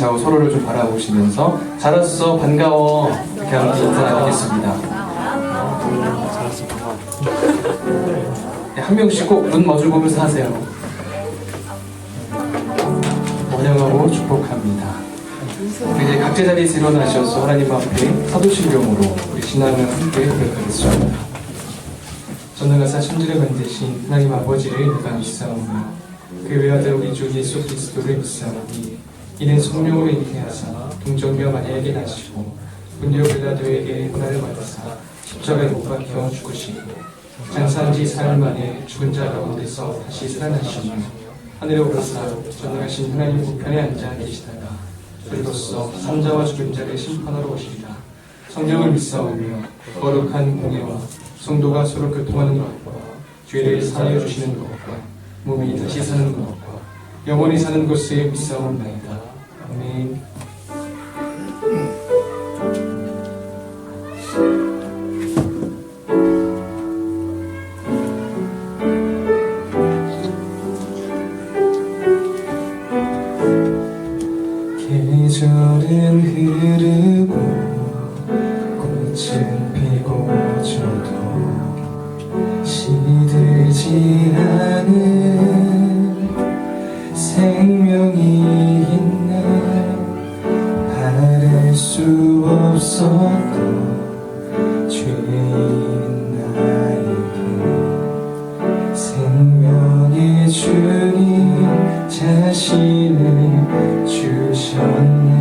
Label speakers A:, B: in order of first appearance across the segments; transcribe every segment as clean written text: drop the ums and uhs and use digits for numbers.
A: 좌우 서로를 좀 바라보시면서 잘 왔어, 반가워 이렇게 하면서 인사 나누겠습니다. 네, 한 명씩 꼭 눈 마주 보면서 하세요. 환영하고 축복합니다. 이제 각자 자리에서 일어나셔서 하나님 앞에 사도신경으로 우리 신앙을 함께 고백하겠습니다. 전능하사 천지를 만드신 하나님 아버지를 내가 믿사오며 그 외아들 우리 주 예수 그리스도를 믿사오니 이는 성령으로 잉태하사 동정녀 마리아에게 나시고 본디오 빌라도에게 고난을 받으사 십자가에 못 박혀 죽으시고 장사한 지 사흘 만에 죽은 자 가운데서 다시 살아나시며 하늘에 오르사 전능하신 하나님 우편에 앉아 계시다가 저희로서 산자와 죽은 자를 심판하러 오시리라. 성령을 믿사오며 거룩한 공예와 성도가 서로 교통하는 것과 죄를 사하여 주시는 것과 몸이 다시 사는 것과 영원히 사는 것을 믿사옵나이다. 아멘. 계절은 흐르고 꽃은 피고 저도 시들지 않은 생명이 있네. 바랄 수 없었던 죄인 나에게 생명의 주님 자신을 주셨네.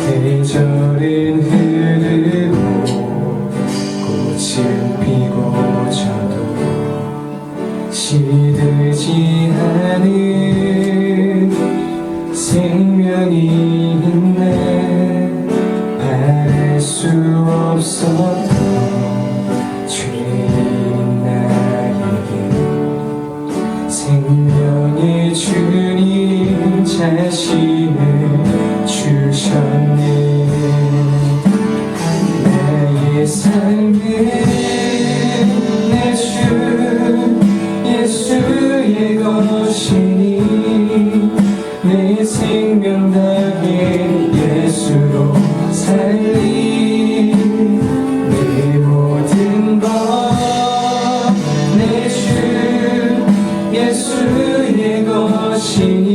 A: 계절은 흐르고 꽃은 피고 저도 시들지 않은 생명이 있네. 바랄 수 없었던 죄인 나에게 생명의 주님 자신을 주셨네. 나의 삶은 내 주 예수의 것이니 내 생명 다해 예수로 살리. 내 모든 것 내 주 예수의 것이니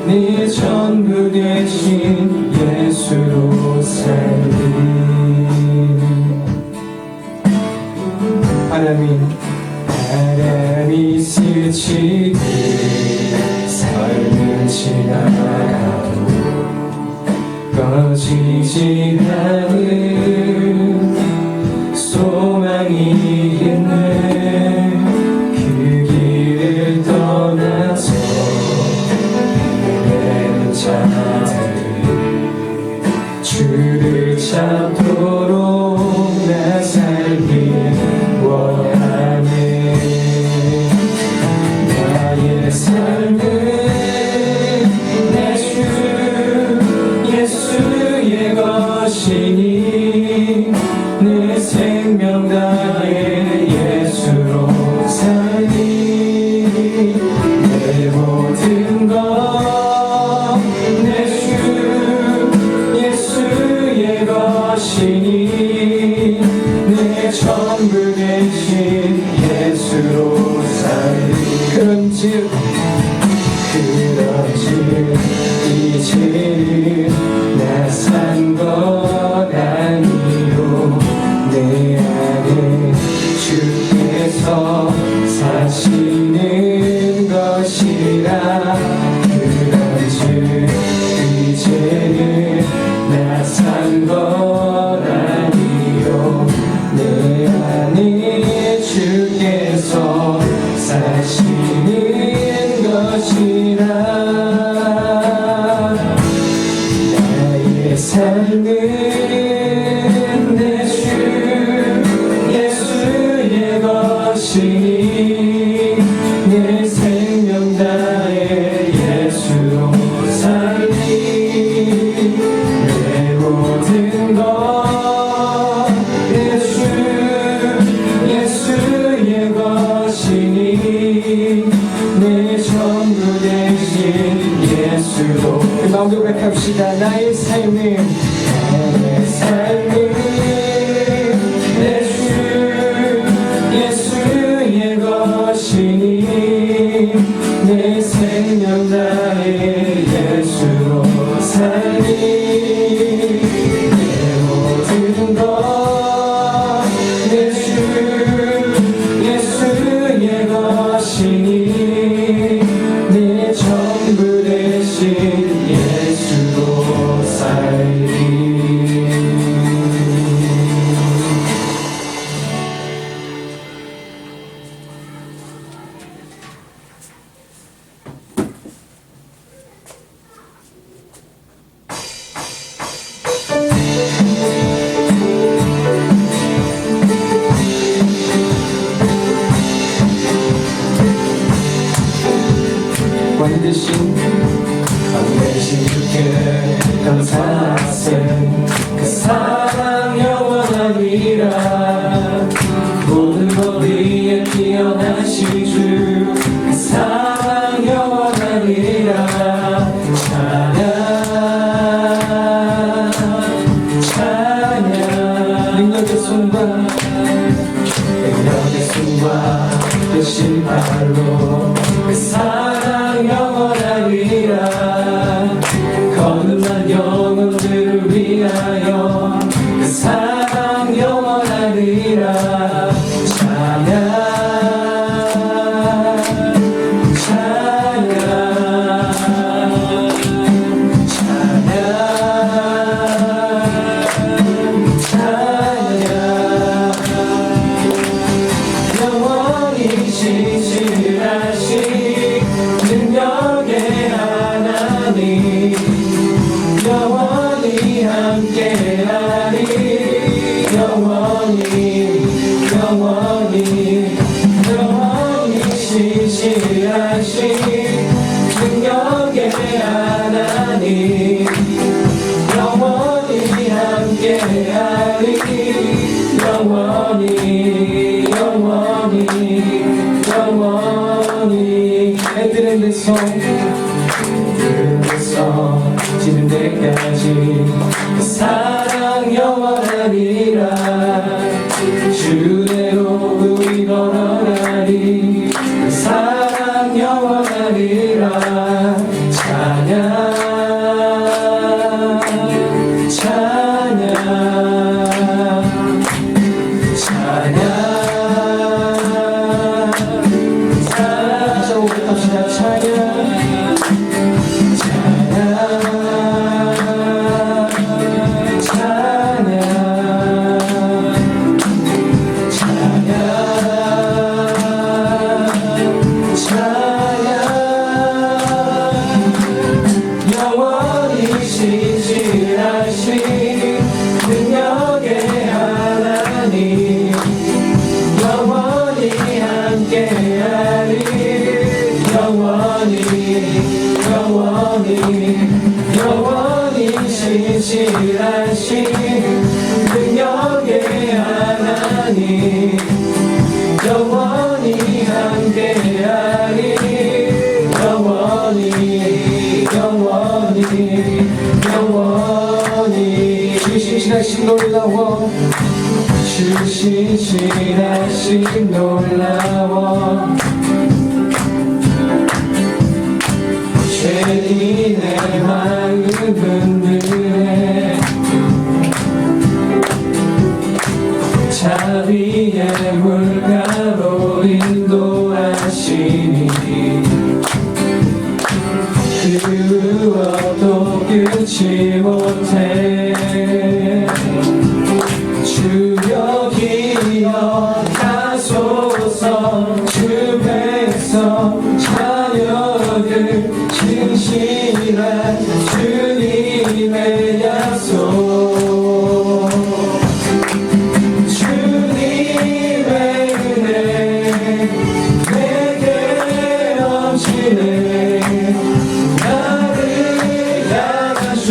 A: 내 전부 되신 예수로 살리. 바람이 스치듯 삶은 지나가도 꺼지지 않은 소망이 있네. 그 길을 떠나서 헤매는 자들이 주를 찾도록 나 살기 원하네. 나의 삶은 내 주 예수의 것이니 내 생명 다해 예수로 살리. 내 모든 것 내 주 예수의 것이니 내 전부 되신 예수로 살리. 그런즉 이제는 나 산 것 아니요 내 안에 주께서 사시는 것이라. 그런즉 이제는 나 산 것 아니요 내 안에 주께서 사시는 것이라. 나의 삶은 내 주 예수의 것이니 내 전부 되신 예수로 마음 고백합시다. 나의 삶은 예수의 것이니 내 생명 나의 예수로 살리 내 모든 것 예수의 것이니 내 전부 되신 예수로 살리. 왕되신 주께 감사하세. 그 사랑 영원하리라. 모든 것 위에 뛰어나신 주 그 사랑 영원하리라. 찬양 능력의 손과 되신 발로 그 사랑 영원하리라. 거듭난 영혼들을 위하여 그 사랑 영원하리라. 찬양 영원히 신실하신 능력의 하나님 영원히 함께하리. 영원히 신실하신 능력의 하나님 영원히 함께하리. 영원히 애들은 내 손 지는 데까지 그 사랑 영원하리라. 주대로 우리 걸어가리. 그 사랑 영원하리라. 찬양 다시 한번 고백합시다. 영원히 신실하신 능력의 하나님 영원히 함께하리. 영원히 신실하신 능력의 하나님 영원히 함께하리. 영원히 주 신실하신 놀라워. 주 신실하신 놀라워. 죄인의 마음 흔들네. 자비의 물가로 인도하시니 그것도 끊지 못해. 주여 기억하소서. 주 백성 자녀들 진실한 주님의 약속. 주님의 은혜 내게 넘치네. 나를 향한 주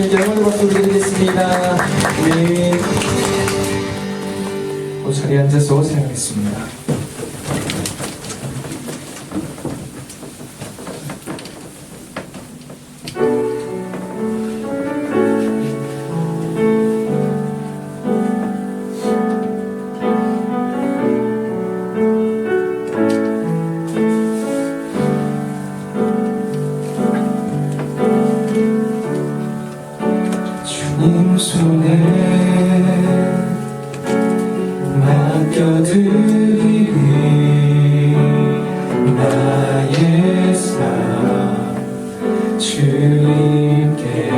A: 주님께 영원의 박수 드리겠습니다. 우리 자리에 앉아서 사용하겠습니다. 주님 손에 맡겨드리리 나의 삶 주님께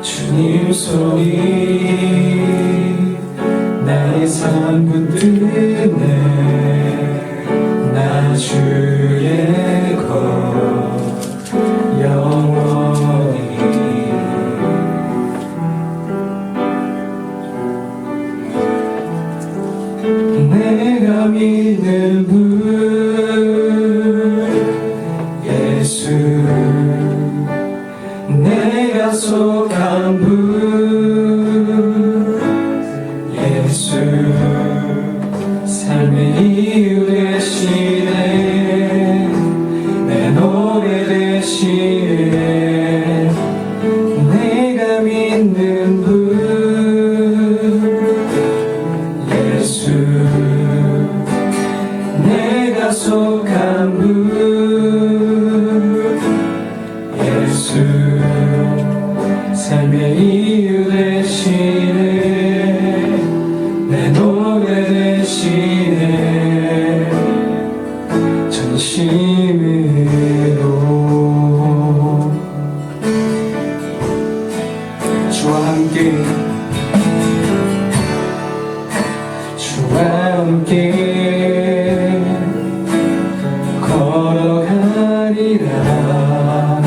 A: 주님 손이 나의 삶 붙드네 나 주의 것 영원히 내가 믿는 분 예수 내가 속한 분 예수 삶의 이유 되시네 내 노래 되시네 내가 믿는 분 예수 내가 속한 분 예수 삶의 이유 되시네 내 노래 되시네 전심으로 주와 함께 주와 함께 걸어가리라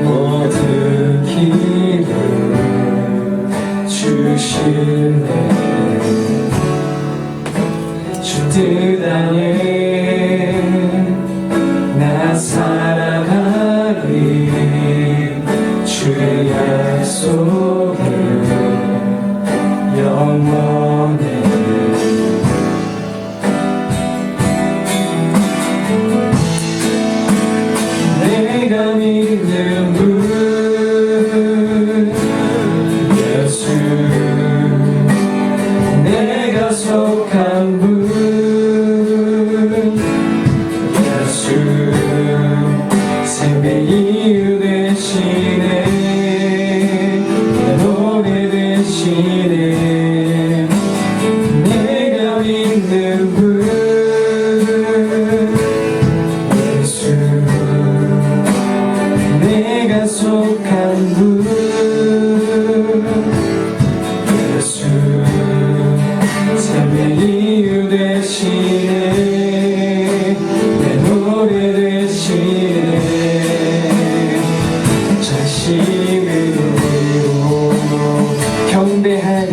A: 모든 길을 주실래 주 뜻 안에 나 살아가리 주의 약속을 영원해 내가 믿는 분 예수 내가 속한 분 예수 삶의 이유 되시네 내 노래 되시네 내가 믿는 분 예수 내가 속한 분 예수 삶의 이유 되시네 내 노래 되시네 전심으로 경배하리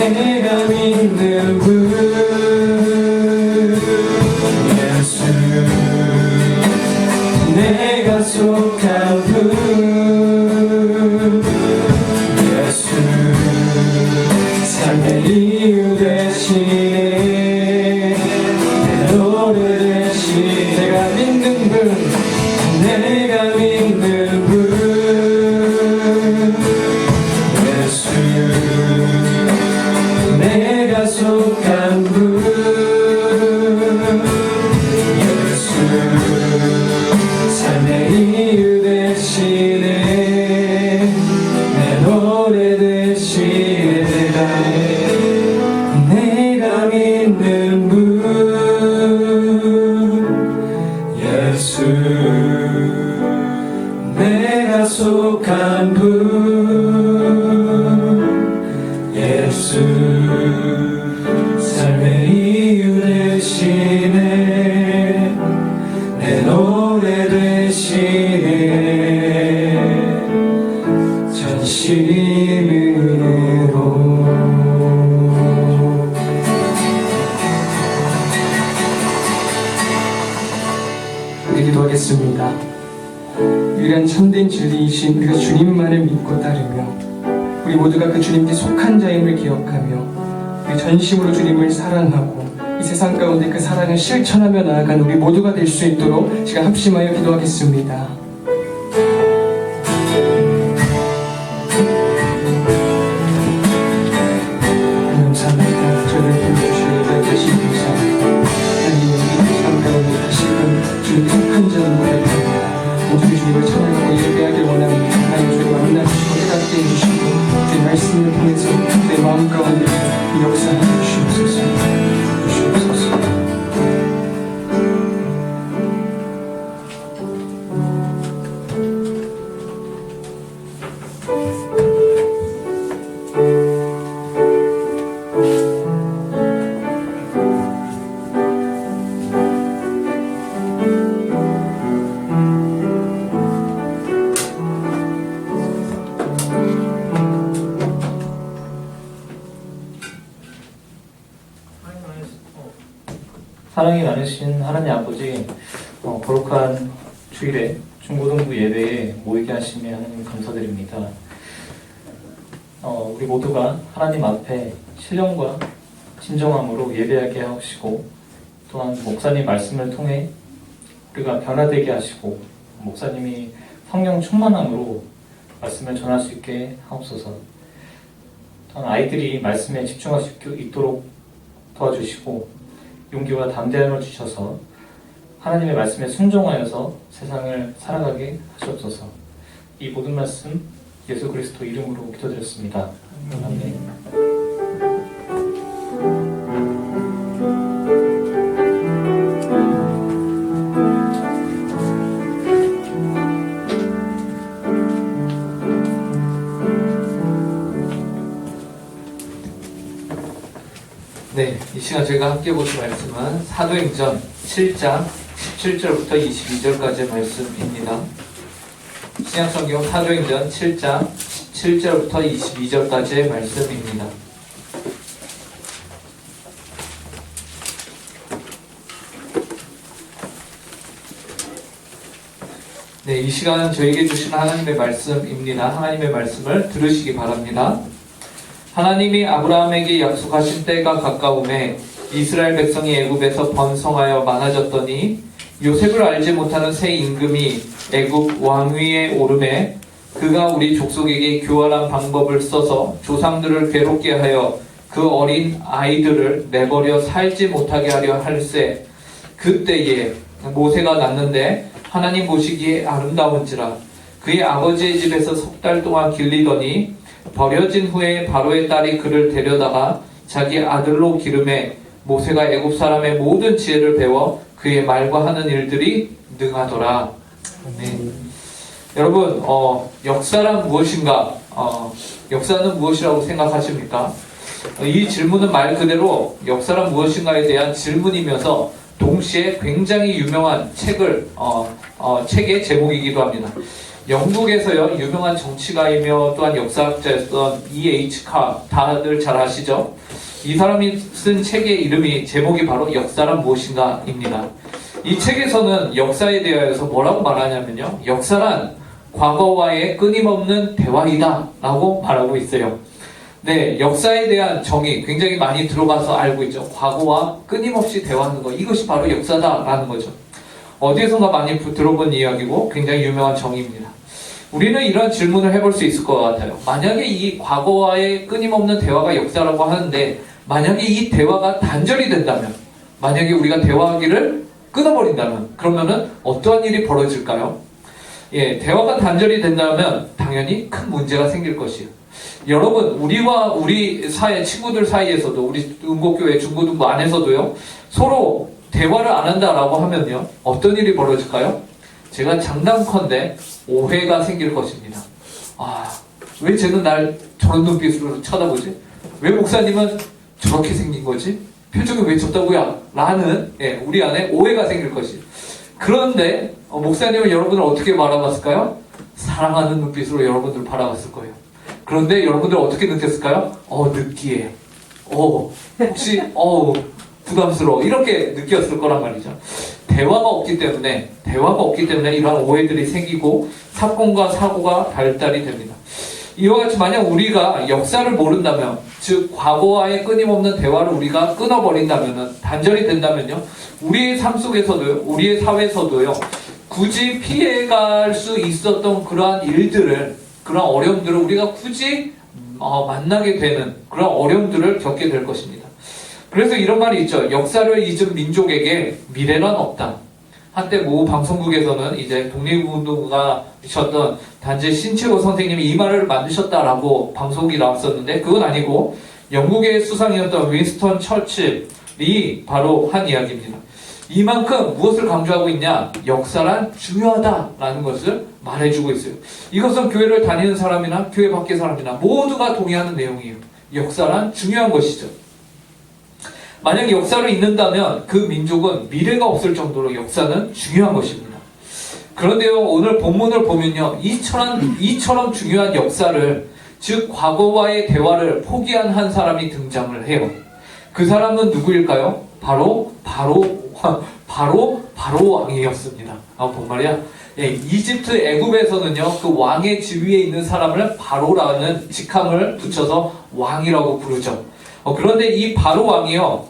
A: 내가 믿는 분 예수 내가 속한 분 예수 삶의 이유 되시네 내 노래 되시네 내가 믿는 분 내가 믿는 분 예수 내가 속한 분 예수 삶의 이유 우리 기도하겠습니다. 유일한 참된 진리이신 우리가 주님만을 믿고 따르며 우리 모두가 그 주님께 속한 자임을 기억하며 우리 전심으로 주님을 사랑하고 이 세상 가운데 그 사랑을 실천하며 나아간 우리 모두가 될 수 있도록 제가 합심하여 기도하겠습니다. 감사합니다. 저를 불러주시는 자 되신 감사 하나님 이 세상 가운데 다시금 주님 속한 자로 고백합니다. 모든 주님을 찬양하고 예배하길 원합니다. 하나님 주님 만나주시고 깨닫게 해주시고 주의 말씀을 통해서 내 마음 가운데 역사해 주시옵소서.
B: 사랑이 많으신 하나님 아버지, 거룩한 주일에 중고등부 예배에 모이게 하심에 하나님 감사드립니다. 우리 모두가 하나님 앞에 신령과 진정함으로 예배하게 하시고 또한 목사님 말씀을 통해 우리가 변화되게 하시고 목사님이 성령 충만함으로 말씀을 전할 수 있게 하옵소서. 또한 아이들이 말씀에 집중할 수 있도록 도와주시고 용기와 담대함을 주셔서 하나님의 말씀에 순종하여서 세상을 살아가게 하시옵소서. 이 모든 말씀 예수 그리스도 이름으로 기도드렸습니다. 아멘.
C: 네, 이 시간 저희가 함께 보실 말씀은 사도행전 7장 17절부터 22절까지의 말씀입니다. 신약성경 사도행전 7장 17절부터 22절까지의 말씀입니다. 네, 이 시간 저에게 주신 하나님의 말씀입니다. 하나님의 말씀을 들으시기 바랍니다. 하나님이 아브라함에게 약속하신 때가 가까움에 이스라엘 백성이 애굽에서 번성하여 많아졌더니 요셉을 알지 못하는 새 임금이 애굽 왕위에 오르매 그가 우리 족속에게 교활한 방법을 써서 조상들을 괴롭게 하여 그 어린 아이들을 내버려 살지 못하게 하려 할세. 그때에 모세가 낳는데 하나님 보시기에 아름다운지라 그의 아버지의 집에서 석 달 동안 길리더니 버려진 후에 바로의 딸이 그를 데려다가 자기 아들로 기름해 모세가 애굽 사람의 모든 지혜를 배워 그의 말과 하는 일들이 능하더라. 네. 여러분, 역사란 무엇인가? 역사는 무엇이라고 생각하십니까? 이 질문은 말 그대로 역사란 무엇인가에 대한 질문이면서 동시에 굉장히 유명한 책의 제목이기도 합니다. 영국에서요 유명한 정치가이며 또한 역사학자였던 E.H. 카, 다들 잘 아시죠? 이 사람이 쓴 책의 이름이 제목이 바로 역사란 무엇인가입니다. 이 책에서는 역사에 대하여서 뭐라고 말하냐면요, 역사란 과거와의 끊임없는 대화이다 라고 말하고 있어요. 네, 역사에 대한 정의 굉장히 많이 들어가서 알고 있죠. 과거와 끊임없이 대화하는 것, 이것이 바로 역사다라는 거죠. 어디에선가 많이 들어본 이야기고 굉장히 유명한 정의입니다. 우리는 이런 질문을 해볼 수 있을 것 같아요. 만약에 이 과거와의 끊임없는 대화가 역사라고 하는데 만약에 이 대화가 단절이 된다면, 만약에 우리가 대화하기를 끊어버린다면 그러면은 어떠한 일이 벌어질까요? 예, 대화가 단절이 된다면 당연히 큰 문제가 생길 것이에요. 여러분, 우리와 우리 사회 친구들 사이에서도, 우리 응곡교회 중고등부 안에서도요, 서로 대화를 안 한다라고 하면요, 어떤 일이 벌어질까요? 제가 장담컨대 오해가 생길 것입니다. 왜 쟤는 날 저런 눈빛으로 쳐다보지? 왜 목사님은 저렇게 생긴 거지? 표정이 왜 저따구야? 라는 우리 안에 오해가 생길 것이에요. 그런데 목사님은 여러분을 어떻게 바라봤을까요? 사랑하는 눈빛으로 여러분들 바라봤을 거예요. 그런데 여러분들 어떻게 느꼈을까요? 느끼해. 혹시 부담스러워. 이렇게 느꼈을 거란 말이죠. 대화가 없기 때문에 대화가 없기 때문에 이러한 오해들이 생기고 사건과 사고가 발달이 됩니다. 이와 같이 만약 우리가 역사를 모른다면, 즉 과거와의 끊임없는 대화를 우리가 끊어버린다면, 단절이 된다면요, 우리의 삶 속에서도, 우리의 사회에서도요, 굳이 피해갈 수 있었던 그러한 일들을, 그런 어려움들을 우리가 굳이 만나게 되는 그런 어려움들을 겪게 될 것입니다. 그래서 이런 말이 있죠. 역사를 잊은 민족에게 미래란 없다. 한때 모 방송국에서는 이제 독립운동가셨던 단지 신채호 선생님이 이 말을 만드셨다라고 방송이 나왔었는데, 그건 아니고 영국의 수상이었던 윈스턴 처칠이 바로 한 이야기입니다. 이만큼 무엇을 강조하고 있냐? 역사란 중요하다라는 것을 말해주고 있어요. 이것은 교회를 다니는 사람이나 교회 밖의 사람이나 모두가 동의하는 내용이에요. 역사란 중요한 것이죠. 만약 역사를 잊는다면 그 민족은 미래가 없을 정도로 역사는 중요한 것입니다. 그런데요, 오늘 본문을 보면요, 이처럼 중요한 역사를, 즉 과거와의 대화를 포기한 한 사람이 등장을 해요. 그 사람은 누구일까요? 바로 왕이었습니다. 정말이야. 예, 이집트 애굽에서는요, 그 왕의 지위에 있는 사람을 바로라는 직함을 붙여서 왕이라고 부르죠. 그런데 이 바로 왕이요,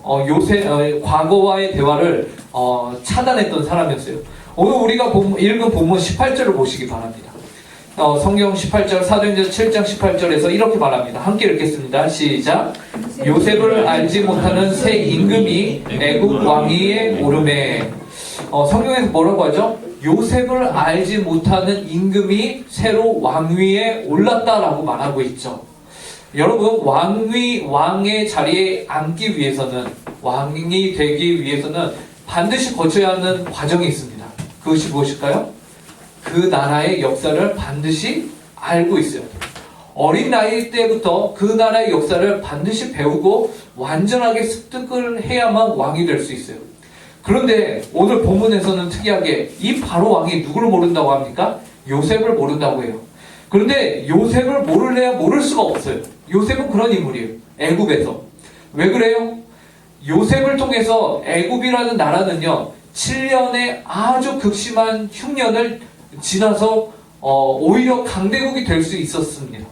C: 과거와의 대화를 차단했던 사람이었어요. 오늘 우리가 읽은 본문 18절을 보시기 바랍니다. 성경 18절, 사도행전 7장 18절에서 이렇게 말합니다. 함께 읽겠습니다. 시작. 요셉을 알지 못하는 새 임금이 애굽 왕위에 오르매. 성경에서 뭐라고 하죠? 요셉을 알지 못하는 임금이 새로 왕위에 올랐다라고 말하고 있죠. 여러분, 왕의 자리에 앉기 위해서는, 왕이 되기 위해서는 반드시 거쳐야 하는 과정이 있습니다. 그것이 무엇일까요? 그 나라의 역사를 반드시 알고 있어야 돼요. 어린 나이 때부터 그 나라의 역사를 반드시 배우고 완전하게 습득을 해야만 왕이 될 수 있어요. 그런데 오늘 본문에서는 특이하게 이 바로 왕이 누구를 모른다고 합니까? 요셉을 모른다고 해요. 그런데 요셉을 모를래야 모를 수가 없어요. 요셉은 그런 인물이에요. 애굽에서. 왜 그래요? 요셉을 통해서 애굽이라는 나라는요, 7년의 아주 극심한 흉년을 지나서 오히려 강대국이 될 수 있었습니다.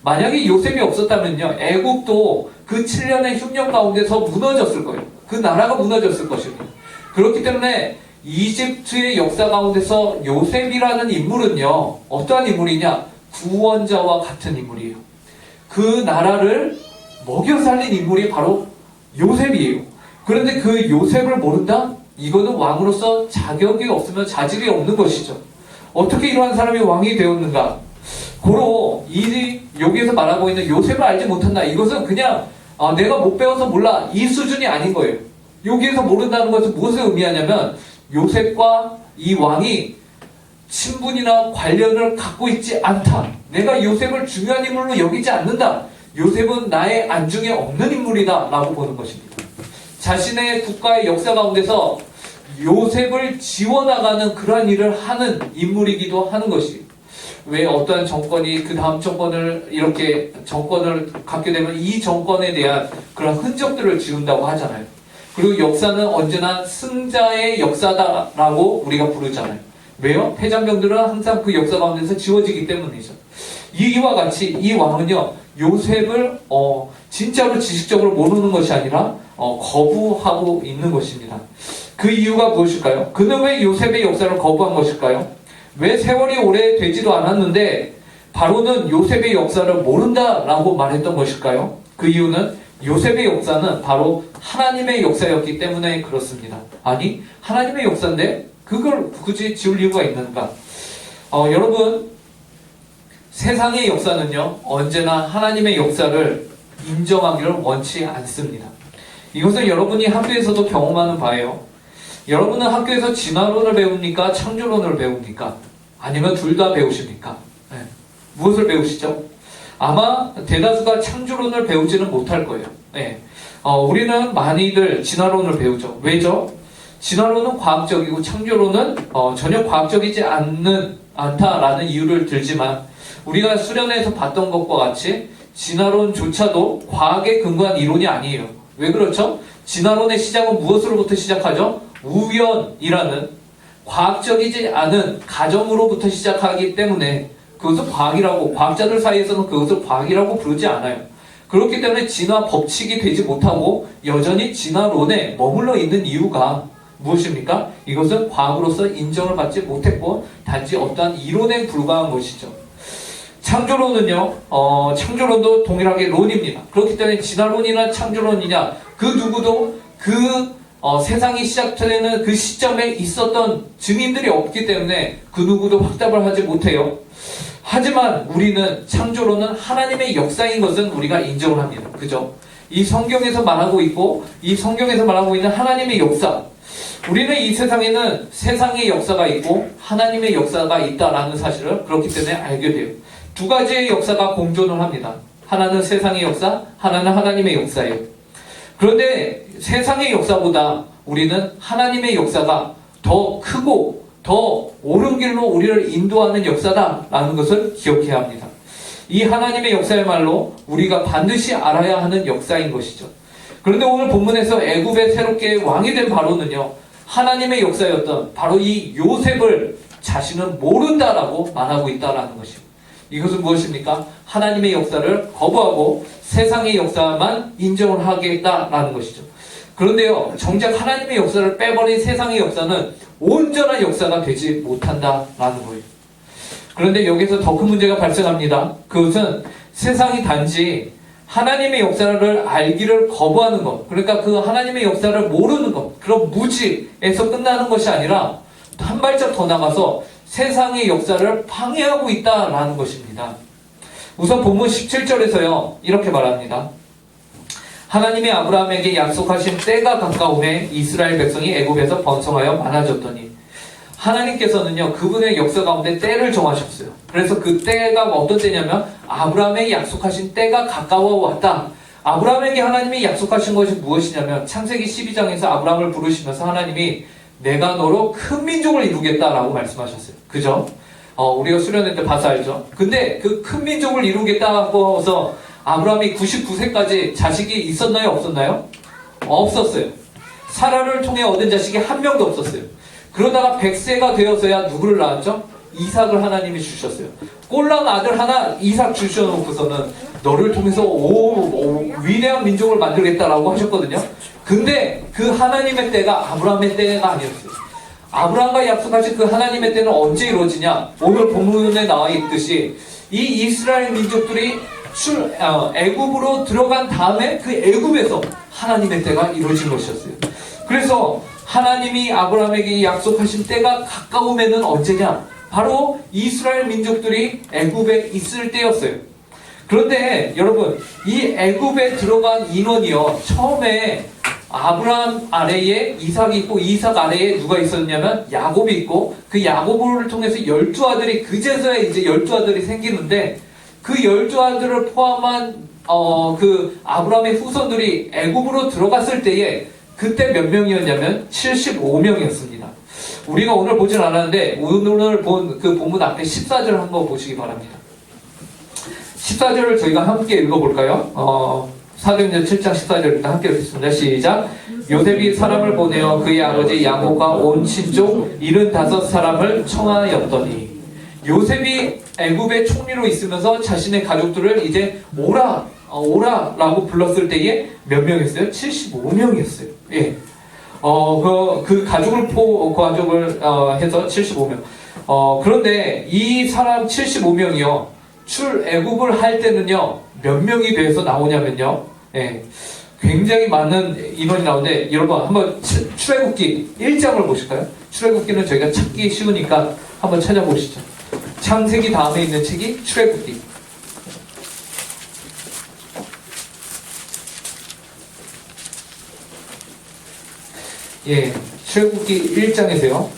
C: 만약에 요셉이 없었다면요, 애굽도 그 7년의 흉년 가운데서 무너졌을 거예요. 그 나라가 무너졌을 것입니다. 그렇기 때문에 이집트의 역사 가운데서 요셉이라는 인물은요, 어떠한 인물이냐? 구원자와 같은 인물이에요. 그 나라를 먹여 살린 인물이 바로 요셉이에요. 그런데 그 요셉을 모른다? 이거는 왕으로서 자격이 없으면 자질이 없는 것이죠. 어떻게 이러한 사람이 왕이 되었는가? 고로 여기에서 말하고 있는 요셉을 알지 못한다. 이것은 그냥 내가 못 배워서 몰라, 이 수준이 아닌 거예요. 여기에서 모른다는 것은 무엇을 의미하냐면 요셉과 이 왕이 친분이나 관련을 갖고 있지 않다. 내가 요셉을 중요한 인물로 여기지 않는다. 요셉은 나의 안중에 없는 인물이다 라고 보는 것입니다. 자신의 국가의 역사 가운데서 요셉을 지워나가는 그러한 일을 하는 인물이기도 하는 것이에요. 왜 어떠한 정권이 그 다음 정권을 이렇게 정권을 갖게 되면 이 정권에 대한 그런 흔적들을 지운다고 하잖아요. 그리고 역사는 언제나 승자의 역사다라고 우리가 부르잖아요. 왜요? 패장병들은 항상 그 역사 가운데서 지워지기 때문이죠. 이와 같이 이 왕은요, 요셉을 진짜로 지식적으로 모르는 것이 아니라 거부하고 있는 것입니다. 그 이유가 무엇일까요? 그는 왜 요셉의 역사를 거부한 것일까요? 왜 세월이 오래 되지도 않았는데 바로는 요셉의 역사를 모른다라고 말했던 것일까요? 그 이유는 요셉의 역사는 바로 하나님의 역사였기 때문에 그렇습니다. 아니, 하나님의 역사인데 그걸 굳이 지울 이유가 있는가? 여러분, 세상의 역사는요, 언제나 하나님의 역사를 인정하기를 원치 않습니다. 이것은 여러분이 학교에서도 경험하는 바예요. 여러분은 학교에서 진화론을 배웁니까? 창조론을 배웁니까? 아니면 둘 다 배우십니까? 네. 무엇을 배우시죠? 아마 대다수가 창조론을 배우지는 못할 거예요. 네. 우리는 많이들 진화론을 배우죠. 왜죠? 진화론은 과학적이고 창조론은 전혀 과학적이지 않다라는 이유를 들지만 우리가 수련회에서 봤던 것과 같이 진화론조차도 과학에 근거한 이론이 아니에요. 왜 그렇죠? 진화론의 시작은 무엇으로부터 시작하죠? 우연이라는 과학적이지 않은 가정으로부터 시작하기 때문에 그것을 과학이라고, 과학자들 사이에서는 그것을 과학이라고 부르지 않아요. 그렇기 때문에 진화 법칙이 되지 못하고 여전히 진화론에 머물러 있는 이유가 무엇입니까? 이것은 과학으로서 인정을 받지 못했고 단지 어떠한 이론에 불과한 것이죠. 창조론은요, 창조론도 동일하게 론입니다. 그렇기 때문에 진화론이나 창조론이냐, 그 누구도 세상이 시작되는 그 시점에 있었던 증인들이 없기 때문에 그 누구도 확답을 하지 못해요. 하지만 우리는 창조론은 하나님의 역사인 것은 우리가 인정을 합니다. 그죠? 이 성경에서 말하고 있고, 이 성경에서 말하고 있는 하나님의 역사. 우리는 이 세상에는 세상의 역사가 있고, 하나님의 역사가 있다라는 사실을 그렇기 때문에 알게 돼요. 두 가지의 역사가 공존을 합니다. 하나는 세상의 역사, 하나는 하나님의 역사예요. 그런데 세상의 역사보다 우리는 하나님의 역사가 더 크고 더 옳은 길로 우리를 인도하는 역사다라는 것을 기억해야 합니다. 이 하나님의 역사야말로 우리가 반드시 알아야 하는 역사인 것이죠. 그런데 오늘 본문에서 애굽의 새롭게 왕이 된 바로는요, 하나님의 역사였던 바로 이 요셉을 자신은 모른다라고 말하고 있다라는 것입니다. 이것은 무엇입니까? 하나님의 역사를 거부하고 세상의 역사만 인정을 하겠다라는 것이죠. 그런데요, 정작 하나님의 역사를 빼버린 세상의 역사는 온전한 역사가 되지 못한다라는 거예요. 그런데 여기서 더 큰 문제가 발생합니다. 그것은 세상이 단지 하나님의 역사를 알기를 거부하는 것, 그러니까 그 하나님의 역사를 모르는 것, 그런 무지에서 끝나는 것이 아니라 한 발짝 더 나가서 세상의 역사를 방해하고 있다라는 것입니다. 우선 본문 17절에서요, 이렇게 말합니다. 하나님이 아브라함에게 약속하신 때가 가까움에 이스라엘 백성이 애굽에서 번성하여 많아졌더니, 하나님께서는요, 그분의 역사 가운데 때를 정하셨어요. 그래서 그 때가 어떤 때냐면 아브라함에게 약속하신 때가 가까워 왔다. 아브라함에게 하나님이 약속하신 것이 무엇이냐면 창세기 12장에서 아브라함을 부르시면서 하나님이 내가 너로 큰 민족을 이루겠다라고 말씀하셨어요. 그죠? 우리가 수련회 때 봐서 알죠? 근데 그 큰 민족을 이루겠다고 해서 아브라함이 99세까지 자식이 있었나요? 없었나요? 없었어요. 사라를 통해 얻은 자식이 한 명도 없었어요. 그러다가 100세가 되어서야 누구를 낳았죠? 이삭을 하나님이 주셨어요. 꼴랑 아들 하나 이삭 주셔놓고서는 너를 통해서 위대한 민족을 만들겠다라고 하셨거든요. 근데 그 하나님의 때가 아브라함의 때가 아니었어요. 아브라함과 약속하신 그 하나님의 때는 언제 이루어지냐? 오늘 본문에 나와 있듯이 이 이스라엘 민족들이 애굽으로 들어간 다음에 그 애굽에서 하나님의 때가 이루어진 것이었어요. 그래서 하나님이 아브라함에게 약속하신 때가 가까우면은 언제냐? 바로 이스라엘 민족들이 애굽에 있을 때였어요. 그런데 여러분, 이 애굽에 들어간 인원이요, 처음에 아브라함 아래에 이삭이 있고 이삭 아래에 누가 있었냐면 야곱이 있고, 그 야곱을 통해서 12아들이, 그제서야 이제 12아들이 생기는데, 그 12아들을 포함한 그 아브라함의 후손들이 애굽으로 들어갔을 때에 그때 몇 명이었냐면 75명이었습니다. 우리가 오늘 보진 않았는데 오늘 본 그 본문 앞에 14절을 한번 보시기 바랍니다. 14절을 저희가 함께 읽어볼까요? 사도행전 7장 14절입니다. 함께 읽겠습니다. 시작. 요셉이 사람을 보내어 그의 아버지 야곱과 온 친족 75사람을 청하였더니, 요셉이 애굽의 총리로 있으면서 자신의 가족들을 이제 오라라고 불렀을 때에 몇 명이었어요? 75명이었어요. 예. 그 가족을 해서 75명. 그런데 이 사람 75명이요, 출애굽을 할 때는요, 몇 명이 돼서 나오냐면요, 예. 굉장히 많은 인원이 나오는데, 여러분, 한번 출애굽기 1장을 보실까요? 출애굽기는 저희가 찾기 쉬우니까 한번 찾아보시죠. 창세기 다음에 있는 책이 출애굽기. 예, 출애굽기 1장에서요.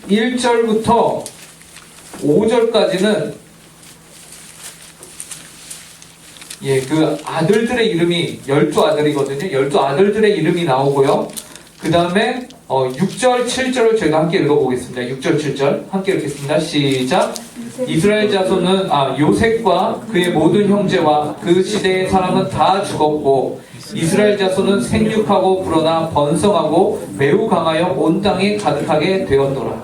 C: 1절부터 5절까지는 예, 그 아들들의 이름이 12아들이거든요. 12아들들의 이름이 나오고요. 그 다음에 6절, 7절을 저희가 함께 읽어보겠습니다. 6절, 7절 함께 읽겠습니다. 시작. 이스라엘 자손은 요셉과 그의 모든 형제와 그 시대의 사람은 다 죽었고 이스라엘 자손은 생육하고 불어나 번성하고 매우 강하여 온 땅에 가득하게 되었더라.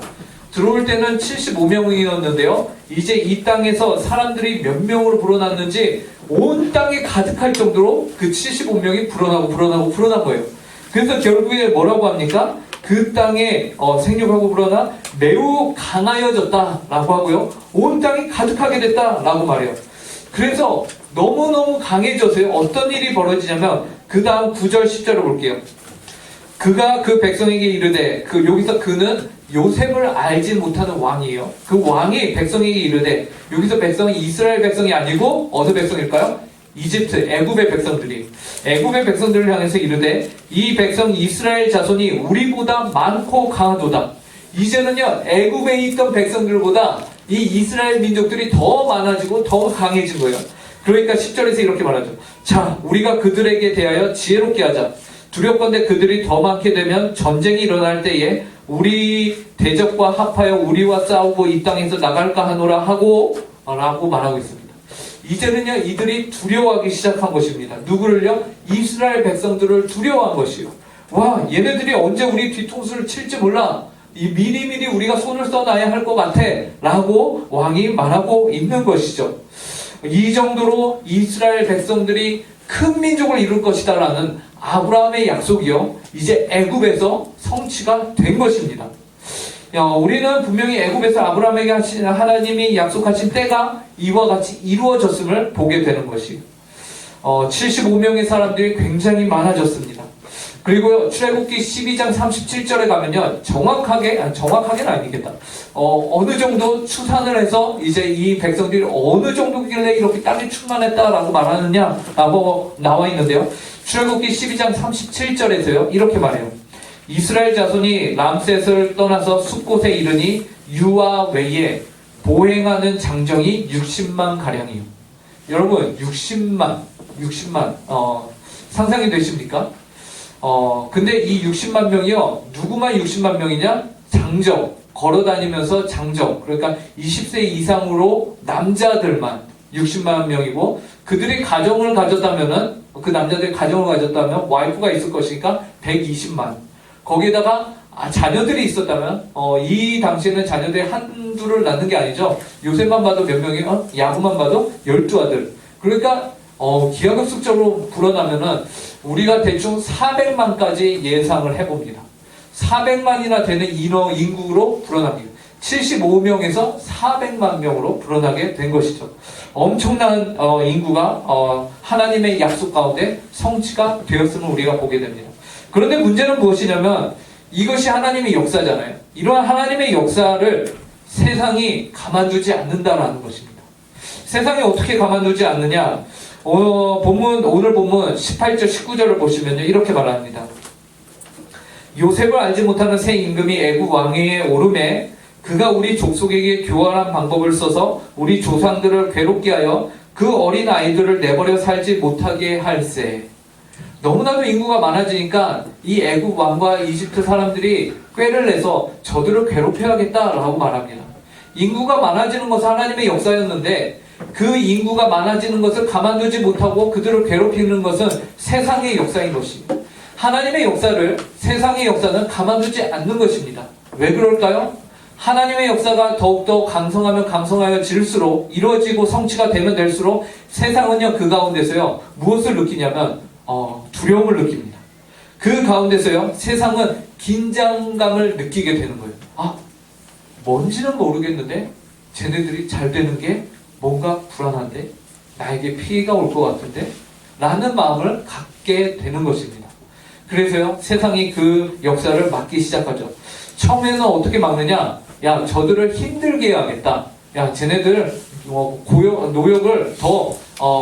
C: 들어올 때는 75명이었는데요. 이제 이 땅에서 사람들이 몇 명으로 불어났는지 온 땅에 가득할 정도로 그 75명이 불어난 거예요. 그래서 결국에 뭐라고 합니까? 그 땅에 생육하고 불어나 매우 강하여졌다라고 하고요. 온 땅이 가득하게 됐다라고 말해요. 그래서 너무너무 강해져서요. 어떤 일이 벌어지냐면 그 다음 9절 10절을 볼게요. 그가 그 백성에게 이르되 여기서 그는 요셉을 알지 못하는 왕이에요. 그 왕이 백성에게 이르되 여기서 백성이 이스라엘 백성이 아니고 어느 백성일까요? 이집트, 애굽의 백성들이 애굽의 백성들을 향해서 이르되 이 백성 이스라엘 자손이 우리보다 많고 강하도다. 이제는요 애굽에 있던 백성들보다 이 이스라엘 민족들이 더 많아지고 더 강해진 거예요. 그러니까 10절에서 이렇게 말하죠. 자, 우리가 그들에게 대하여 지혜롭게 하자. 두렵건대 그들이 더 많게 되면 전쟁이 일어날 때에 우리 대적과 합하여 우리와 싸우고 이 땅에서 나갈까 하노라 하고 라고 말하고 있습니다. 이제는요 이들이 두려워하기 시작한 것입니다. 누구를요? 이스라엘 백성들을 두려워한 것이요. 와, 얘네들이 언제 우리 뒤통수를 칠지 몰라. 미리미리 우리가 손을 써놔야 할 것 같아 라고 왕이 말하고 있는 것이죠. 이 정도로 이스라엘 백성들이 큰 민족을 이룰 것이다 라는 아브라함의 약속이요 이제 애굽에서 성취가 된 것입니다. 우리는 분명히 애굽에서 아브라함에게 하나님이 약속하신 때가 이와 같이 이루어졌음을 보게 되는 것이에요. 75명의 사람들이 굉장히 많아졌습니다. 그리고 출애굽기 12장 37절에 가면요 정확하게는 아니겠다. 어느 정도 추산을 해서 이제 이 백성들이 어느 정도길래 이렇게 땅이 충만했다라고 말하느냐라고 나와 있는데요. 출애굽기 12장 37절에서요 이렇게 말해요. 이스라엘 자손이 람셋을 떠나서 숫곳에 이르니 유아 외에 보행하는 장정이 60만 가량이요. 여러분 60만 상상이 되십니까? 근데 이 60만 명이요 누구만 60만 명이냐? 장정, 걸어다니면서 장정, 그러니까 20세 이상으로 남자들만 60만 명이고 그들이 가정을 가졌다면은 그 남자들이 가정을 가졌다면 와이프가 있을 것이니까 120만. 거기에다가 자녀들이 있었다면 이 당시에는 자녀들이 한둘을 낳는 게 아니죠. 요셉만 봐도 몇 명이요? 야구만 봐도 12아들. 그러니까 기하급수적으로 불어나면은 우리가 대충 400만까지 예상을 해봅니다. 400만이나 되는 인구로 불어납니다. 75명에서 400만 명으로 불어나게 된 것이죠. 엄청난 인구가 하나님의 약속 가운데 성취가 되었음을 우리가 보게 됩니다. 그런데 문제는 무엇이냐면 이것이 하나님의 역사잖아요. 이러한 하나님의 역사를 세상이 가만두지 않는다라는 것입니다. 세상이 어떻게 가만두지 않느냐? 오늘 본문 18절 19절을 보시면요 이렇게 말합니다. 요셉을 알지 못하는 새 임금이 애굽 왕위에 오르매 그가 우리 족속에게 교활한 방법을 써서 우리 조상들을 괴롭게 하여 그 어린 아이들을 내버려 살지 못하게 할세. 너무나도 인구가 많아지니까 이 애굽 왕과 이집트 사람들이 꾀를 내서 저들을 괴롭혀야겠다라고 말합니다. 인구가 많아지는 것은 하나님의 역사였는데 그 인구가 많아지는 것을 가만두지 못하고 그들을 괴롭히는 것은 세상의 역사인 것입니다. 하나님의 역사를 세상의 역사는 가만두지 않는 것입니다. 왜 그럴까요? 하나님의 역사가 더욱더 강성하면 강성하여질수록 이루어지고 성취가 되면 될수록 세상은요 그 가운데서요 무엇을 느끼냐면 두려움을 느낍니다. 그 가운데서요 세상은 긴장감을 느끼게 되는 거예요. 뭔지는 모르겠는데 쟤네들이 잘 되는 게 뭔가 불안한데 나에게 피해가 올 것 같은데 라는 마음을 갖게 되는 것입니다. 그래서요 세상이 그 역사를 막기 시작하죠. 처음에는 어떻게 막느냐? 야, 저들을 힘들게 해야겠다. 야, 쟤네들 노역을 더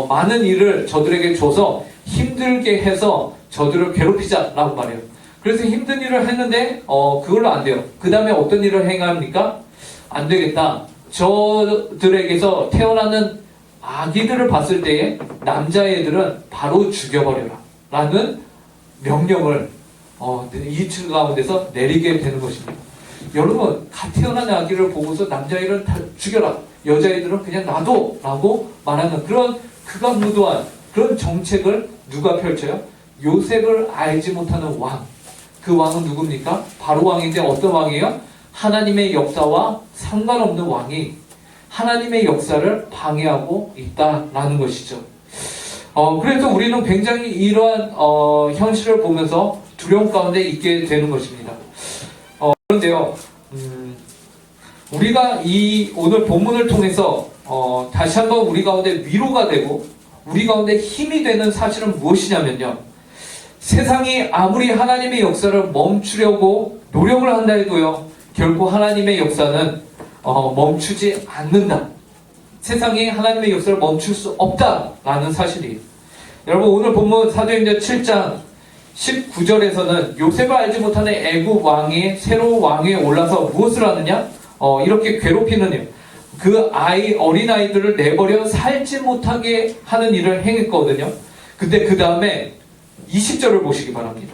C: 많은 일을 저들에게 줘서 힘들게 해서 저들을 괴롭히자라고 말해요. 그래서 힘든 일을 했는데 그걸로 안 돼요. 그 다음에 어떤 일을 행합니까? 안 되겠다. 저들에게서 태어나는 아기들을 봤을 때에 남자애들은 바로 죽여버려라 라는 명령을 이 층 가운데서 내리게 되는 것입니다. 여러분, 갓 태어난 아기를 보고서 남자애들은 다 죽여라, 여자애들은 그냥 놔둬 라고 말하는 그런 극악무도한 그런 정책을 누가 펼쳐요? 요셉을 알지 못하는 왕. 그 왕은 누굽니까? 바로 왕인데 어떤 왕이에요? 하나님의 역사와 상관없는 왕이 하나님의 역사를 방해하고 있다라는 것이죠. 그래서 우리는 굉장히 이러한 현실을 보면서 두려움 가운데 있게 되는 것입니다. 그런데요, 우리가 이 오늘 본문을 통해서 다시 한번 우리 가운데 위로가 되고 우리 가운데 힘이 되는 사실은 무엇이냐면요, 세상이 아무리 하나님의 역사를 멈추려고 노력을 한다 해도요, 결코 하나님의 역사는 멈추지 않는다. 세상이 하나님의 역사를 멈출 수 없다라는 사실이에요. 여러분, 오늘 본문 사도행전 7장 19절에서는 요셉을 알지 못하는 애굽 왕이 새로운 왕위에 올라서 무엇을 하느냐? 이렇게 괴롭히는 그 어린아이들을 내버려 살지 못하게 하는 일을 행했거든요. 근데 그 다음에 20절을 보시기 바랍니다.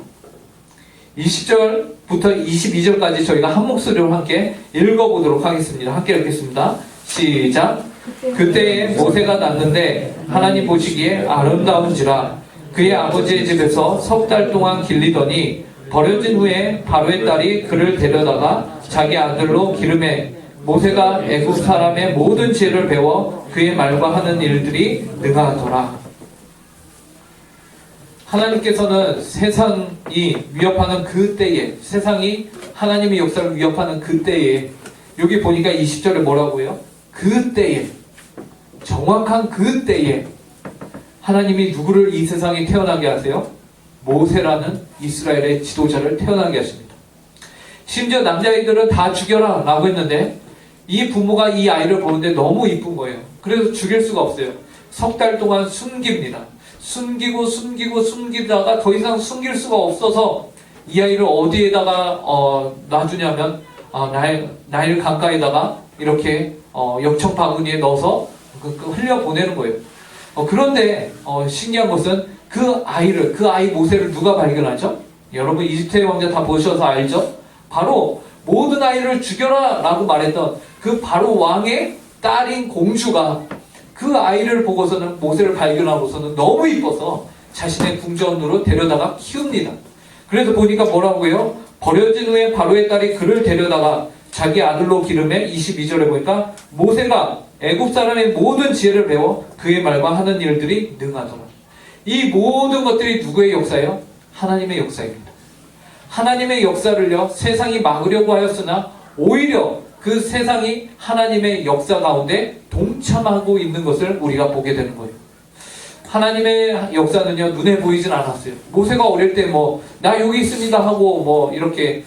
C: 20절부터 22절까지 저희가 한 목소리로 함께 읽어보도록 하겠습니다. 함께 읽겠습니다. 시작. 그때에 모세가 낳는데 하나님 보시기에 아름다운지라 그의 아버지의 집에서 석 달 동안 길리더니 버려진 후에 바로의 딸이 그를 데려다가 자기 아들로 기름해 모세가 애굽 사람의 모든 지혜를 배워 그의 말과 하는 일들이 능하더라. 하나님께서는 세상이 위협하는 그 때에, 세상이 하나님의 역사를 위협하는 그 때에, 여기 보니까 20절에 뭐라고요? 그 때에, 정확한 그 때에 하나님이 누구를 이 세상에 태어나게 하세요? 모세라는 이스라엘의 지도자를 태어나게 하십니다. 심지어 남자아이들은 다 죽여라 라고 했는데 이 부모가 이 아이를 보는데 너무 이쁜 거예요. 그래서 죽일 수가 없어요. 석 달 동안 숨깁니다. 숨기다가 더 이상 숨길 수가 없어서 이 아이를 어디에다가 놔주냐면 나일 강가에다가 이렇게 역청 바구니에 넣어서 흘려보내는 거예요. 그런데 신기한 것은 그 아이 모세를 누가 발견하죠? 여러분 이집트의 왕자 다 보셔서 알죠? 바로 모든 아이를 죽여라 라고 말했던 그 바로 왕의 딸인 공주가 그 아이를 보고서는, 모세를 발견하고서는 너무 이뻐서 자신의 궁전으로 데려다가 키웁니다. 그래서 보니까 뭐라고요? 버려진 후에 바로의 딸이 그를 데려다가 자기 아들로 기름해 22절에 보니까 모세가 애굽 사람의 모든 지혜를 배워 그의 말과 하는 일들이 능하더라. 이 모든 것들이 누구의 역사예요? 하나님의 역사입니다. 하나님의 역사를요, 세상이 막으려고 하였으나 오히려 그 세상이 하나님의 역사 가운데 동참하고 있는 것을 우리가 보게 되는 거예요. 하나님의 역사는요, 눈에 보이진 않았어요. 모세가 어릴 때 나 여기 있습니다 하고 이렇게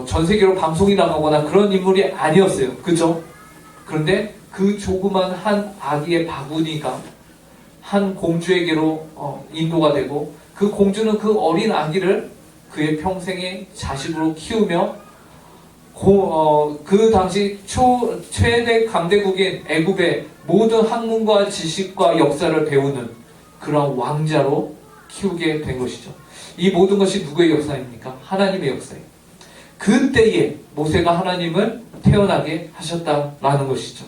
C: 전 세계로 방송이 나가거나 그런 인물이 아니었어요. 그죠? 그런데 그 조그만 한 아기의 바구니가 한 공주에게로 인도가 되고 그 공주는 그 어린 아기를 그의 평생의 자식으로 키우며 그 당시 최대 강대국인 애굽의 모든 학문과 지식과 역사를 배우는 그런 왕자로 키우게 된 것이죠. 이 모든 것이 누구의 역사입니까? 하나님의 역사예요. 그때에 모세가 하나님을 태어나게 하셨다라는 것이죠.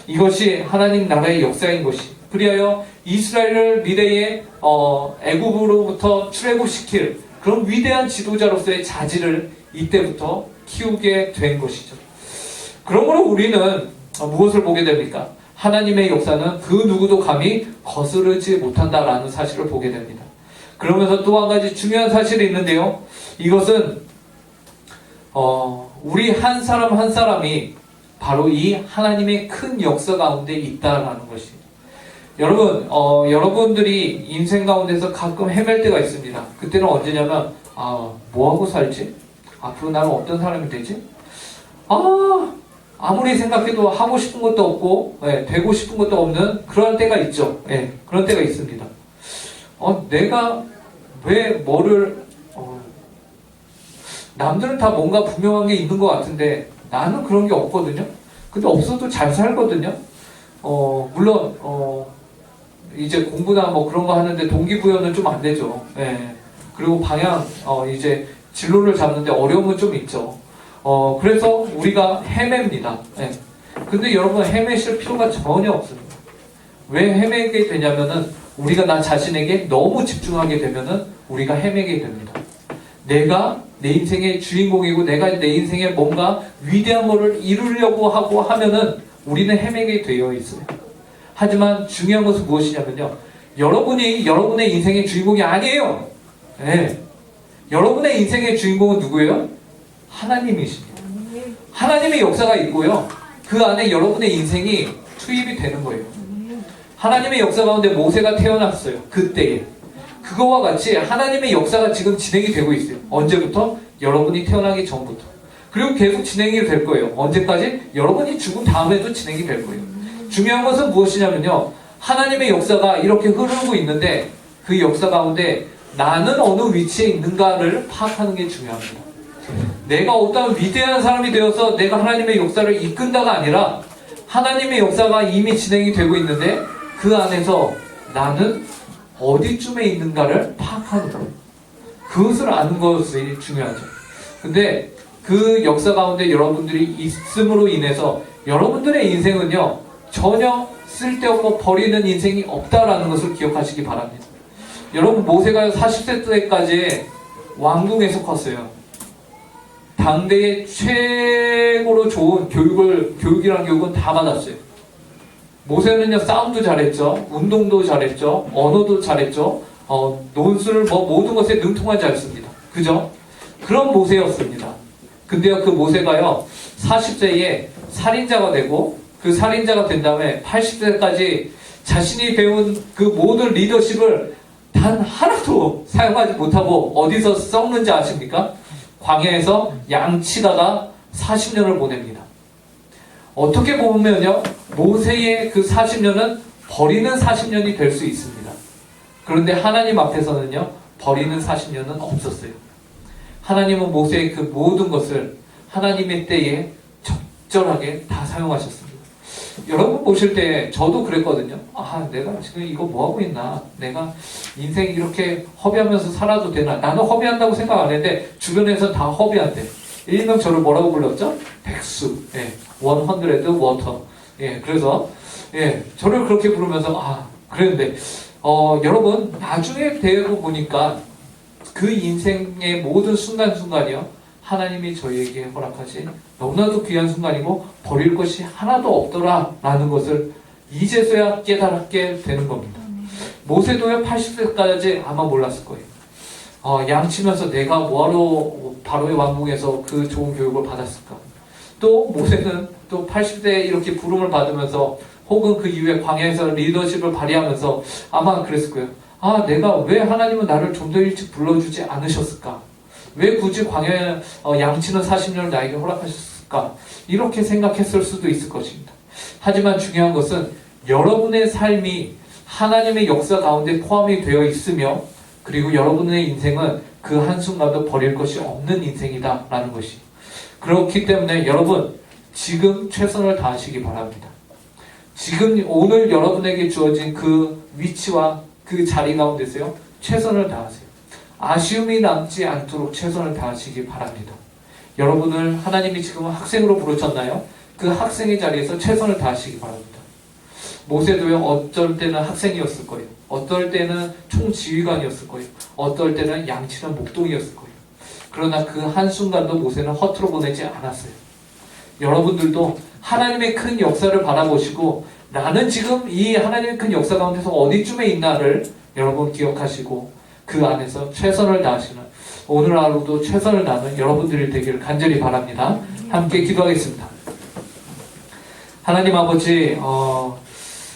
C: 이것이 하나님 나라의 역사인 것이, 그리하여 이스라엘을 미래에 애굽으로부터 출애굽시킬 그런 위대한 지도자로서의 자질을 이때부터 키우게 된 것이죠. 그러므로 우리는 무엇을 보게 됩니까? 하나님의 역사는 그 누구도 감히 거스르지 못한다라는 사실을 보게 됩니다. 그러면서 또 한 가지 중요한 사실이 있는데요. 이것은 우리 한 사람 한 사람이 바로 이 하나님의 큰 역사 가운데 있다라는 것입니다. 여러분, 여러분들이 인생 가운데서 가끔 헤맬 때가 있습니다. 그때는 언제냐면 뭐하고 살지? 앞으로 나는 어떤 사람이 되지? 아무리 생각해도 하고 싶은 것도 없고 되고 싶은 것도 없는 그런 때가 있죠. 그런 때가 있습니다. 내가 왜 뭐를 남들은 다 뭔가 분명한 게 있는 것 같은데 나는 그런 게 없거든요. 근데 없어도 잘 살거든요. 물론 이제 공부나 그런 거 하는데 동기부여는 좀 안 되죠. 그리고 방향 이제 진로를 잡는데 어려움은 좀 있죠. 그래서 우리가 헤맵니다. 근데 여러분 헤매실 필요가 전혀 없습니다. 왜 헤매게 되냐면은 우리가 나 자신에게 너무 집중하게 되면은 우리가 헤매게 됩니다. 내가 내 인생의 주인공이고 내가 내 인생에 뭔가 위대한 것을 이루려고 하고 하면은 우리는 헤매게 되어 있어요. 하지만 중요한 것은 무엇이냐면요. 여러분이 여러분의 인생의 주인공이 아니에요. 네. 여러분의 인생의 주인공은 누구예요? 하나님이십니다. 하나님의 역사가 있고요. 그 안에 여러분의 인생이 투입이 되는 거예요. 하나님의 역사 가운데 모세가 태어났어요. 그때에. 그거와 같이 하나님의 역사가 지금 진행이 되고 있어요. 언제부터? 여러분이 태어나기 전부터. 그리고 계속 진행이 될 거예요. 언제까지? 여러분이 죽은 다음에도 진행이 될 거예요. 중요한 것은 무엇이냐면요. 하나님의 역사가 이렇게 흐르고 있는데 그 역사 가운데 나는 어느 위치에 있는가를 파악하는 게 중요합니다. 내가 어떤 위대한 사람이 되어서 내가 하나님의 역사를 이끈다가 아니라 하나님의 역사가 이미 진행이 되고 있는데 그 안에서 나는 어디쯤에 있는가를 파악하는 거예요. 그것을 아는 것이 중요하죠. 근데 그 역사 가운데 여러분들이 있음으로 인해서 여러분들의 인생은요 전혀 쓸데없고 버리는 인생이 없다라는 것을 기억하시기 바랍니다. 여러분 모세가 40세 때까지 왕궁에서 컸어요. 당대의 최고로 좋은 교육이라는 교육은 다 받았어요. 모세는요 싸움도 잘했죠, 운동도 잘했죠, 언어도 잘했죠, 논술 모든 것에 능통하지 않습니다. 그죠? 그런 모세였습니다. 근데요 그 모세가요 40세에 살인자가 되고 그 살인자가 된 다음에 80세까지 자신이 배운 그 모든 리더십을 단 하나도 사용하지 못하고 어디서 썩는지 아십니까? 광야에서 양치다가 40년을 보냅니다. 어떻게 보면요 모세의 그 40년은 버리는 40년이 될 수 있습니다. 그런데 하나님 앞에서는요 버리는 40년은 없었어요. 하나님은 모세의 그 모든 것을 하나님의 때에 적절하게 다 사용하셨습니다. 여러분 보실 때 저도 그랬거든요. 아 내가 지금 이거 뭐하고 있나, 내가 인생 이렇게 허비하면서 살아도 되나. 나는 허비한다고 생각 안 했는데 주변에서 다 허비한대. 일명 저를 뭐라고 불렀죠? 백수, 100 워터. 그래서 저를 그렇게 부르면서 그랬는데 여러분 나중에 되고 보니까 그 인생의 모든 순간순간이요 하나님이 저희에게 허락하신 너무나도 귀한 순간이고 버릴 것이 하나도 없더라라는 것을 이제서야 깨달게 되는 겁니다. 모세도요 80세까지 아마 몰랐을 거예요. 양치면서 내가 뭐하러 바로의 왕궁에서 그 좋은 교육을 받았을까. 또 모세는 또 80세에 이렇게 부름을 받으면서 혹은 그 이후에 광야에서 리더십을 발휘하면서 아마 그랬을 거예요. 내가 왜 하나님은 나를 좀 더 일찍 불러주지 않으셨을까? 왜 굳이 광야에 양치는 40년을 나에게 허락하셨을까? 이렇게 생각했을 수도 있을 것입니다. 하지만 중요한 것은 여러분의 삶이 하나님의 역사 가운데 포함이 되어 있으며 그리고 여러분의 인생은 그 한순간도 버릴 것이 없는 인생이다라는 것이. 그렇기 때문에 여러분 지금 최선을 다하시기 바랍니다. 지금 오늘 여러분에게 주어진 그 위치와 그 자리 가운데서요 최선을 다하세요. 아쉬움이 남지 않도록 최선을 다하시기 바랍니다. 여러분을 하나님이 지금 학생으로 부르셨나요? 그 학생의 자리에서 최선을 다하시기 바랍니다. 모세도요 어쩔 때는 학생이었을 거예요. 어떨 때는 총지휘관이었을 거예요. 어떨 때는 양치는 목동이었을 거예요. 그러나 그 한순간도 모세는 허투루 보내지 않았어요. 여러분들도 하나님의 큰 역사를 바라보시고 나는 지금 이 하나님의 큰 역사 가운데서 어디쯤에 있나를 여러분 기억하시고 그 안에서 최선을 다하시는 오늘 하루도 최선을 다하는 여러분들이 되기를 간절히 바랍니다. 함께 기도하겠습니다. 하나님 아버지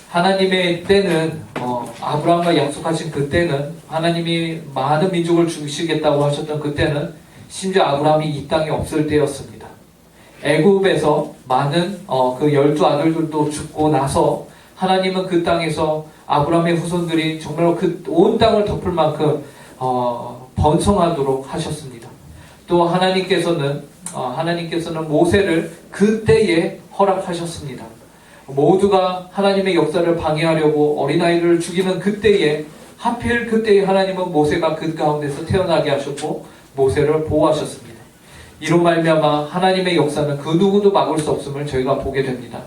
C: 하나님의 때는 아브라함과 약속하신 그 때는 하나님이 많은 민족을 주시겠다고 하셨던 그 때는 심지어 아브라함이 이 땅에 없을 때였습니다. 애굽에서 많은 그 12아들들도 죽고 나서 하나님은 그 땅에서 아브라함의 후손들이 정말로 그 온 땅을 덮을 만큼 번성하도록 하셨습니다. 또 하나님께서는 모세를 그때에 허락하셨습니다. 모두가 하나님의 역사를 방해하려고 어린아이를 죽이는 그때에 하필 그때에 하나님은 모세가 그 가운데서 태어나게 하셨고 모세를 보호하셨습니다. 이로 말미암아 하나님의 역사는 그 누구도 막을 수 없음을 저희가 보게 됩니다.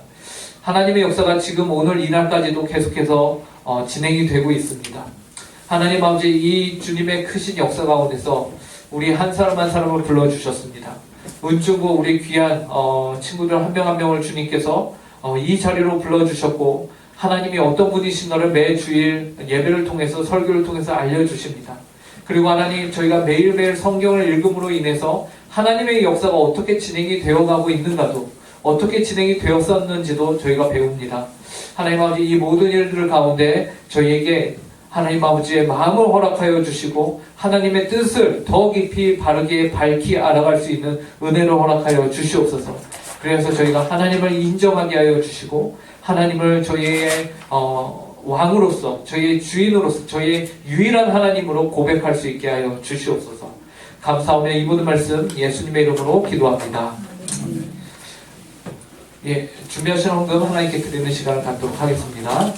C: 하나님의 역사가 지금 오늘 이날까지도 계속해서 진행이 되고 있습니다. 하나님 아버지, 이 주님의 크신 역사 가운데서 우리 한 사람 한 사람을 불러주셨습니다. 은주고 우리 귀한 친구들 한 명 한 명을 주님께서 이 자리로 불러주셨고, 하나님이 어떤 분이신가를 매 주일 예배를 통해서, 설교를 통해서 알려주십니다. 그리고 하나님, 저희가 매일매일 성경을 읽음으로 인해서 하나님의 역사가 어떻게 진행이 되어가고 있는가도, 어떻게 진행이 되었었는지도 저희가 배웁니다. 하나님 아버지, 이 모든 일들 가운데 저희에게 하나님 아버지의 마음을 허락하여 주시고, 하나님의 뜻을 더 깊이 바르게 밝히 알아갈 수 있는 은혜를 허락하여 주시옵소서. 그래서 저희가 하나님을 인정하게 하여 주시고, 하나님을 저희의 왕으로서, 저희의 주인으로서, 저희의 유일한 하나님으로 고백할 수 있게 하여 주시옵소서. 감사하며 이 모든 말씀 예수님의 이름으로 기도합니다. 예, 준비하신 헌금 하나님께 드리는 시간을 갖도록 하겠습니다.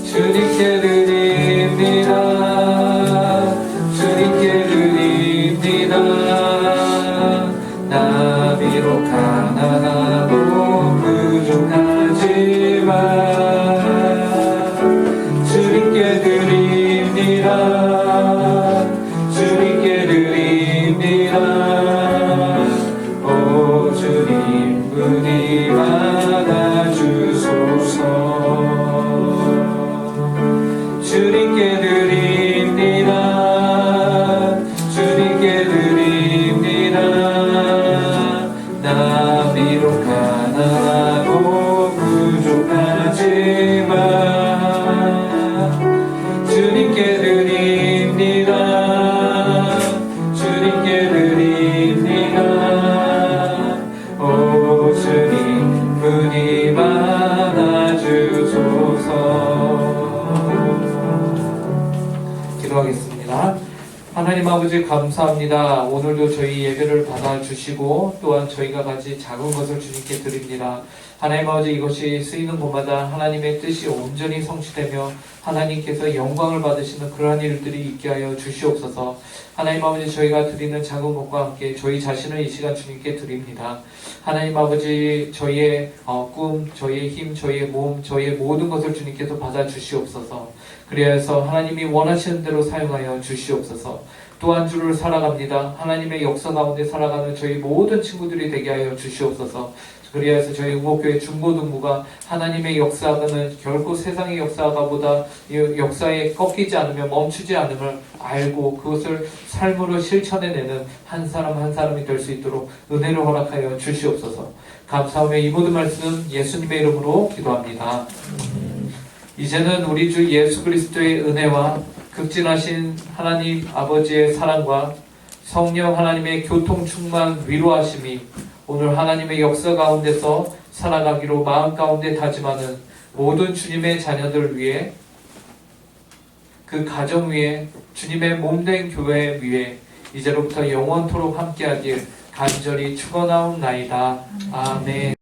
C: 주님께 드립니다. 주님께 드립니다. 나비로 가난하고 부족하지만 주님께 드립니다. 주님께 드립니다. 오 주님, 은혜 받아주소서. 주님께 드립니다. 주님께 드립니다. 나비로 가난하고 부족하지만 주님께 드립니다. 주님께 드립니다. 오 주님, 은혜 받아주소서. 기도하겠습니다. 하나님 아버지, 감사합니다. 오늘도 저희 예배를 받아주시고 또한 저희가 가진 작은 것을 주님께 드립니다. 하나님 아버지, 이것이 쓰이는 곳마다 하나님의 뜻이 온전히 성취되며 하나님께서 영광을 받으시는 그러한 일들이 있게 하여 주시옵소서. 하나님 아버지, 저희가 드리는 작은 것과 함께 저희 자신을 이 시간 주님께 드립니다. 하나님 아버지, 저희의 꿈, 저희의 힘, 저희의 몸, 저희의 모든 것을 주님께서 받아주시옵소서. 그래서 하나님이 원하시는 대로 사용하여 주시옵소서. 또 한 주를 살아갑니다. 하나님의 역사 가운데 살아가는 저희 모든 친구들이 되게 하여 주시옵소서. 그리하여서 저희 응호교회 중고등부가 하나님의 역사는 결코 세상의 역사가보다 역사에 꺾이지 않으며 멈추지 않음을 알고 그것을 삶으로 실천해내는 한 사람 한 사람이 될 수 있도록 은혜를 허락하여 주시옵소서. 감사하며 이 모든 말씀 예수님의 이름으로 기도합니다. 이제는 우리 주 예수 그리스도의 은혜와 극진하신 하나님 아버지의 사랑과 성령 하나님의 교통 충만 위로하심이 오늘 하나님의 역사 가운데서 살아가기로 마음 가운데 다짐하는 모든 주님의 자녀들 위해, 그 가정 위에, 주님의 몸된 교회 위에 이제로부터 영원토록 함께하길 간절히 축원하옵나이다. 아멘.